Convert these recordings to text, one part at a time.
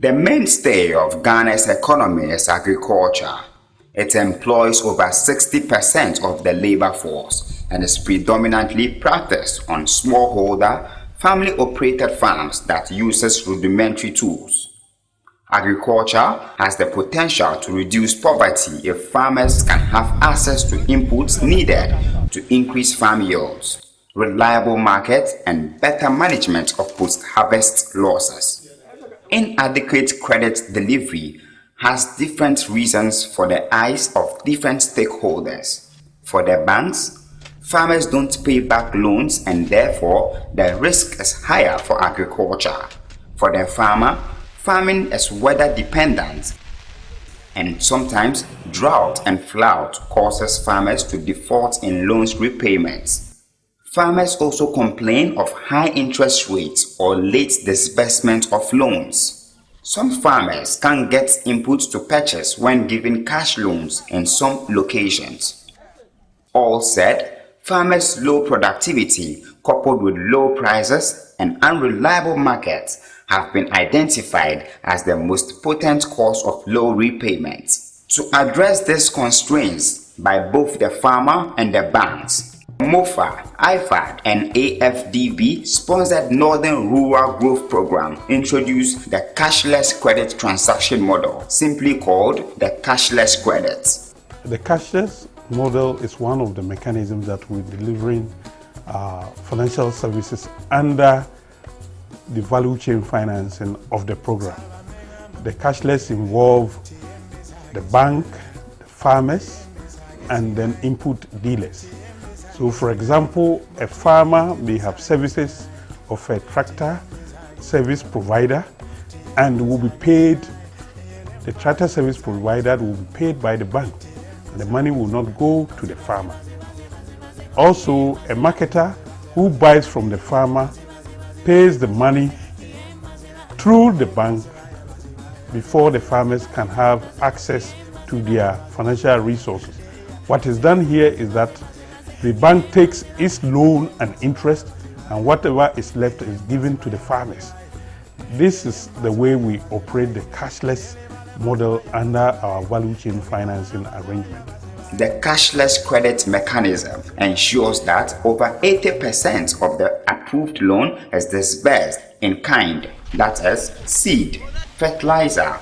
The mainstay of Ghana's economy is agriculture. It employs over 60% of the labor force and is predominantly practiced on smallholder, family-operated farms that uses rudimentary tools. Agriculture has the potential to reduce poverty if farmers can have access to inputs needed to increase farm yields, reliable markets, and better management of post-harvest losses. Inadequate credit delivery has different reasons for the eyes of different stakeholders. For the banks, farmers don't pay back loans and therefore the risk is higher for agriculture. For the farmer, farming is weather dependent, and sometimes drought and flood causes farmers to default in loans repayments. Farmers also complain of high interest rates or late disbursement of loans. Some farmers can't get inputs to purchase when given cash loans in some locations. All said, farmers' low productivity coupled with low prices and unreliable markets have been identified as the most potent cause of low repayments. To address these constraints by both the farmer and the banks, MOFA, IFAD, and AFDB-sponsored Northern Rural Growth Program introduced the Cashless Credit Transaction Model, simply called the Cashless Credit. The cashless model is one of the mechanisms that we're delivering financial services under the value chain financing of the program. The cashless involve the bank, the farmers, and then input dealers. So for example, a farmer may have services of a tractor service provider and will be paid, the tractor service provider will be paid by the bank. The money will not go to the farmer. Also, a marketer who buys from the farmer pays the money through the bank before the farmers can have access to their financial resources. What is done here is that the bank takes its loan and interest, and whatever is left is given to the farmers. This is the way we operate the cashless model under our value chain financing arrangement. The cashless credit mechanism ensures that over 80% of the approved loan is disbursed in kind, that is, seed, fertilizer,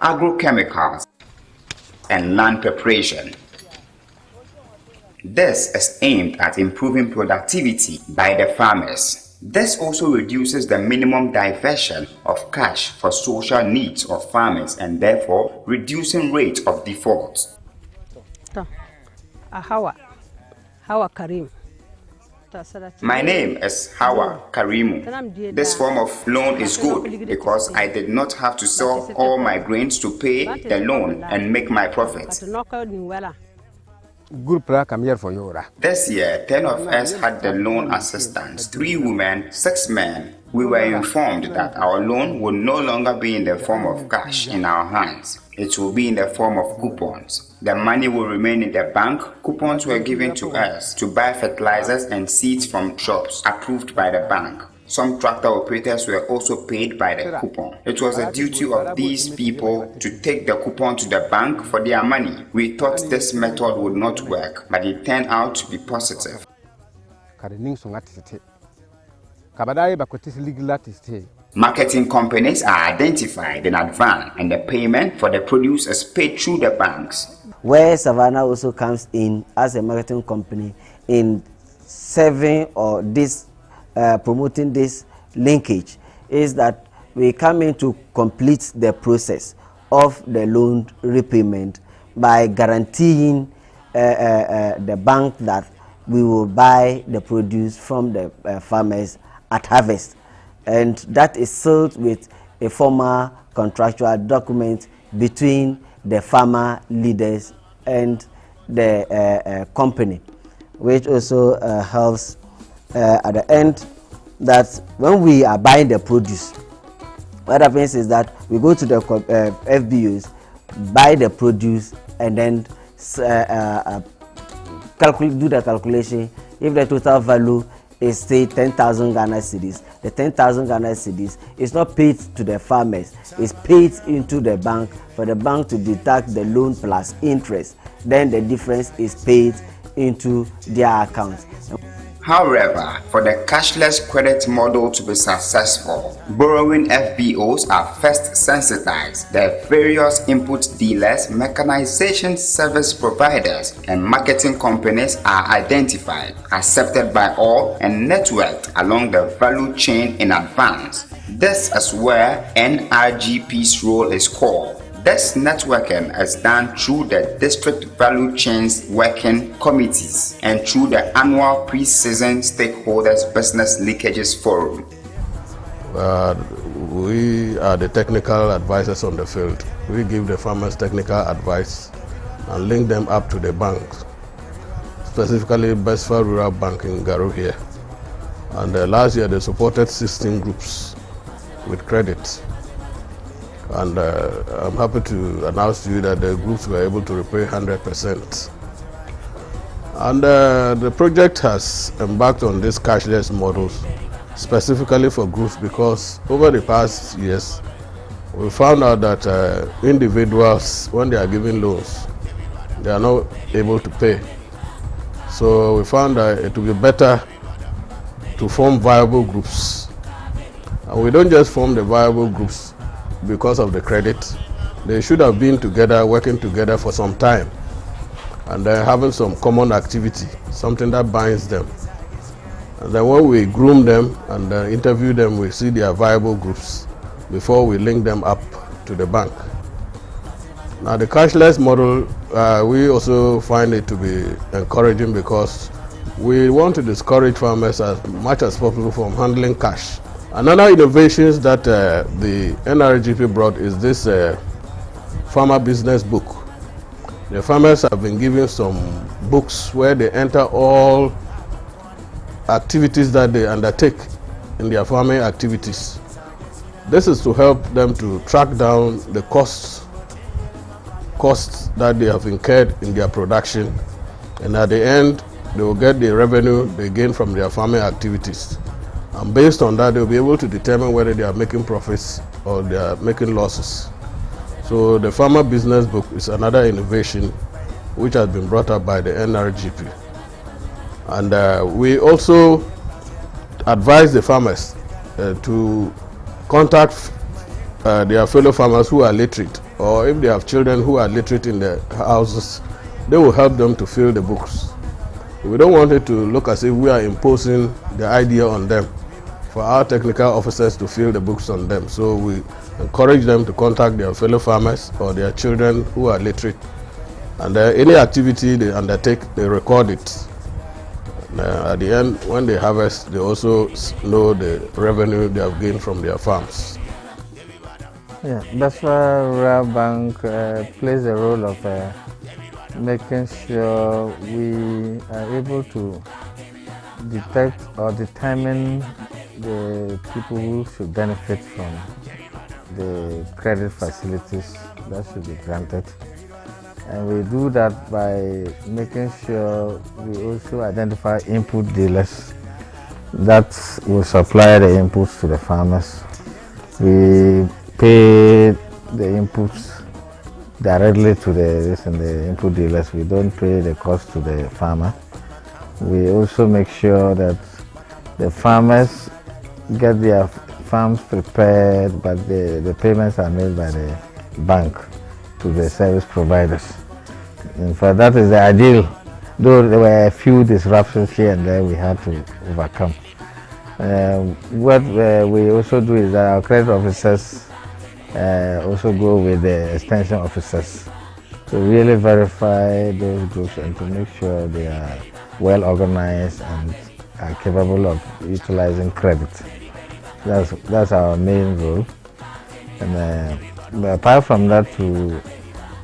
agrochemicals, and land preparation. This is aimed at improving productivity by the farmers. This also reduces the minimum diversion of cash for social needs of farmers and therefore reducing rate of default. Hawa Karim. My name is Hawa Karimu. This form of loan is good because I did not have to sell all my grains to pay the loan and make my profit. This year, 10 of us had the loan assistance, 3 women, 6 men. We were informed that our loan would no longer be in the form of cash in our hands. It will be in the form of coupons. The money will remain in the bank. Coupons were given to us to buy fertilizers and seeds from shops approved by the bank. Some tractor operators were also paid by the coupon. It was the duty of these people to take the coupon to the bank for their money. We thought this method would not work, but it turned out to be positive. Marketing companies are identified in advance and the payment for the produce is paid through the banks. Where Savannah also comes in as a marketing company in serving or promoting this linkage is that we come in to complete the process of the loan repayment by guaranteeing the bank that we will buy the produce from the farmers at harvest, and that is sealed with a formal contractual document between the farmer leaders and the company, which also helps at the end that when we are buying the produce, what happens is that we go to the FBOs, buy the produce, and then do the calculation. If the total value is say 10,000 Ghana cedis. The 10,000 Ghana cedis is not paid to the farmers, it's paid into the bank for the bank to deduct the loan plus interest. Then the difference is paid into their accounts. However, for the cashless credit model to be successful, borrowing FBOs are first sensitized. The various input dealers, mechanization service providers, and marketing companies are identified, accepted by all, and networked along the value chain in advance. This is where NRGP's role is called. This networking is done through the district value chains working committees and through the annual pre-season stakeholders business leakages forum. We are the technical advisors on the field. We give the farmers technical advice and link them up to the banks, specifically Besfa Rural Bank in Garu here. And last year they supported 16 groups with credit. And I'm happy to announce to you that the groups were able to repay 100%. And the project has embarked on these cashless models specifically for groups because over the past years, we found out that individuals, when they are given loans, they are not able to pay. So we found that it would be better to form viable groups. And we don't just form the viable groups because of the credit. They should have been together, working together for some time, and then having some common activity, something that binds them. And then when we groom them and interview them, we see they are viable groups before we link them up to the bank. Now the cashless model, we also find it to be encouraging because we want to discourage farmers as much as possible from handling cash. Another innovations that the NRGP brought is this farmer business book. The farmers have been given some books where they enter all activities that they undertake in their farming activities. This is to help them to track down the costs that they have incurred in their production, and at the end they will get the revenue they gain from their farming activities. And based on that, they'll be able to determine whether they are making profits or they are making losses. So the farmer business book is another innovation which has been brought up by the NRGP. And we also advise the farmers to contact their fellow farmers who are literate, or if they have children who are literate in their houses, they will help them to fill the books. We don't want it to look as if we are imposing the idea on them, for our technical officers to fill the books on them. So we encourage them to contact their fellow farmers or their children who are literate. And any activity they undertake, they record it. At the end, when they harvest, they also know the revenue they have gained from their farms. Yeah, Besfa Rural Bank plays the role of making sure we are able to detect or determine the people who should benefit from the credit facilities that should be granted. And we do that by making sure we also identify input dealers that will supply the inputs to the farmers. We pay the inputs directly to the input dealers. We don't pay the cost to the farmer. We also make sure that the farmers get their farms prepared, but the payments are made by the bank to the service providers. In fact, that is the ideal, though there were a few disruptions here and there we had to overcome. What we also do is that our credit officers also go with the extension officers to really verify those groups and to make sure they are well organized and are capable of utilizing credit. That's our main role. And apart from that,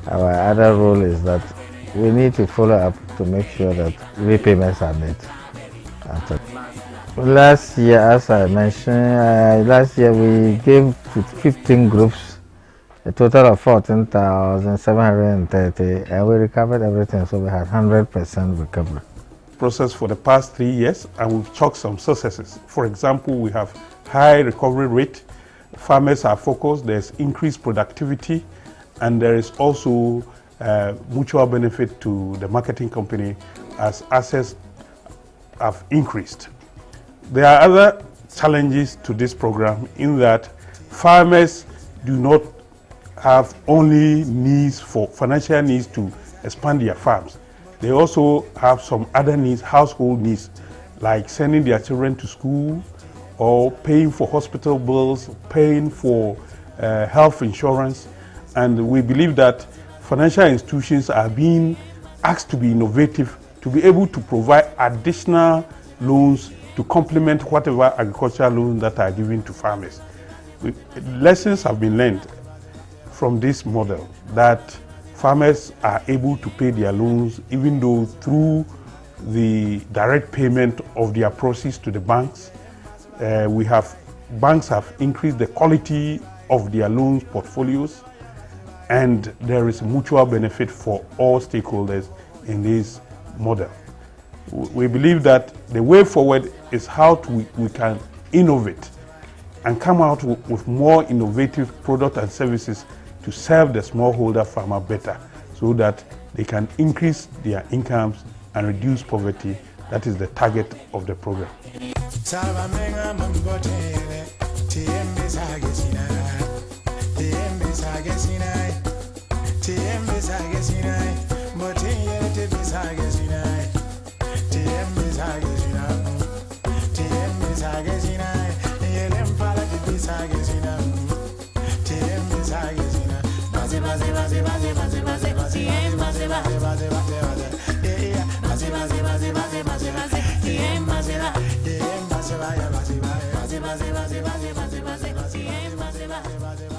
our other role is that we need to follow up to make sure that repayments are made. Last year, as I mentioned, we gave to 15 groups a total of 14,730, and we recovered everything, so we had 100% recovery. process for the past 3 years, and we've chalked some successes. For example, we have high recovery rate, farmers are focused, there's increased productivity, and there is also mutual benefit to the marketing company as assets have increased. There are other challenges to this program in that farmers do not have only needs for financial needs to expand their farms. They also have some other needs, household needs, like sending their children to school or paying for hospital bills, paying for health insurance. And we believe that financial institutions are being asked to be innovative, to be able to provide additional loans to complement whatever agricultural loans that are given to farmers. Lessons have been learned from this model that farmers are able to pay their loans even though through the direct payment of their proceeds to the banks. Banks have increased the quality of their loans portfolios, and there is mutual benefit for all stakeholders in this model. We believe that the way forward is how we can innovate and come out with more innovative products and services to serve the smallholder farmer better so that they can increase their incomes and reduce poverty. That is the target of the program. Bye.